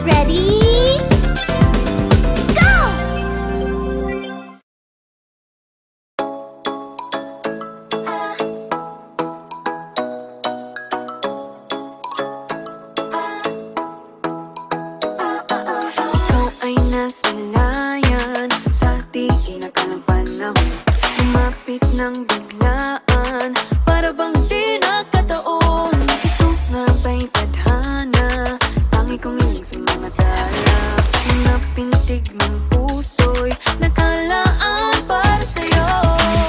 Ready? Go! Ikaw ay nasa layan sa di inakalang panahon. Lumapit ng biglaan, para bang di nakataon. Ito nga ba'y tadhana? Tangi kong hiling sa mga tala. Mga pintig ng puso'y nakalaan para sa'yo.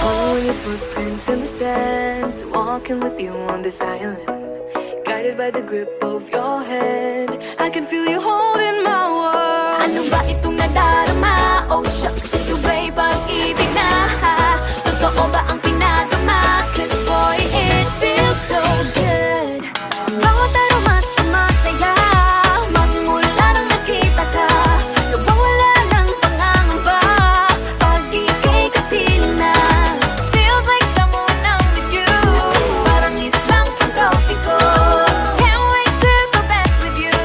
Following your footprints in the sand, walking with you on this island, guided by the grip of your hand. I can feel you holding my world. Ano ba itong nadarama? Oh shucks, ito ba'y pag-ibig na? Totoo ba ang pinadama? 'Cause boy, it feels so good. Bawat aroma sumasaya, magmula nang nakita ka. Nawawala ng pangangamba, pag ika'y kapiling na. Feels like someone I'm with you, parang islang pantropiko. Can't wait to go back with you,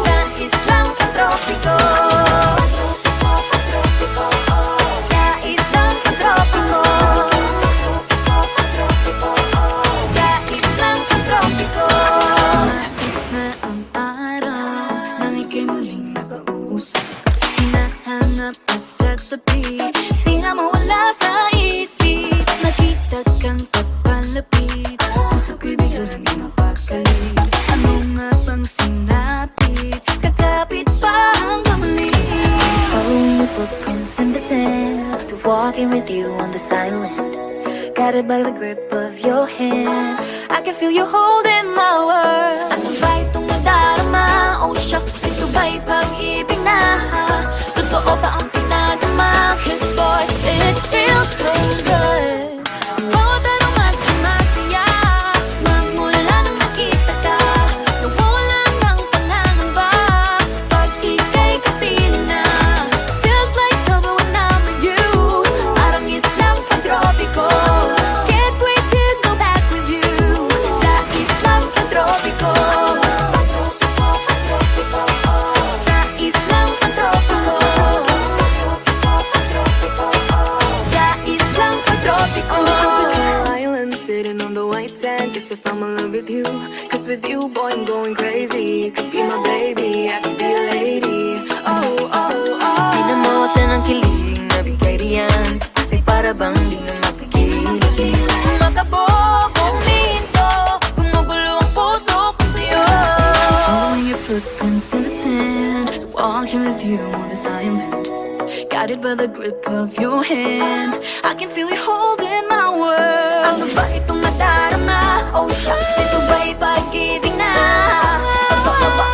sa islang pantropiko. Sa islang pantropiko. Sa islang pantropiko. Sumapit na ang araw, nang ika'y muling nakausap. Hinahanap ka sa tabi, di na mawala sa isip. Nakita kang papalapit, puso ko'y bigla naging mapakali. Ano nga bang sinapit, kakapit pa hanggang muli. Following your footprints in the sand, to walking with you on this island, guided by the grip of your hand. I can feel you holding my world. Ano ba itong nadarama? Oh shucks, ito ba'y pag-ibig na? Totoo ba ang pinadama? 'Cause boy, it feels so good. Bawat aroma sumasaya, magmula nang nakita ka. Nawawala ng pangangamba, pag ika'y kapiling na. Feels like summer when I'm with you, parang islang pantropiko. Can't wait to go back with you, sa islang pantropiko. Sa islang pantropiko. Sa islang pantropiko. On a tropical island, sitting on the white sand. Guess I fell in love with you, 'cause with you, boy, I'm going crazy. You could be my baby, I could be a lady. Oh, oh, oh. Di na mawala ng kilig, nabigay riyan, kasi para bang di na mapigil. Makabog, huminto, gumugulo ang puso ko sa'yo. Following your footprints in the sand, walking with you on this island, guided by the grip of your hand. I can feel you holding my world. Ano ba itong nadarama? Oh shucks, ito ba'y pag-ibig na? Totoo ba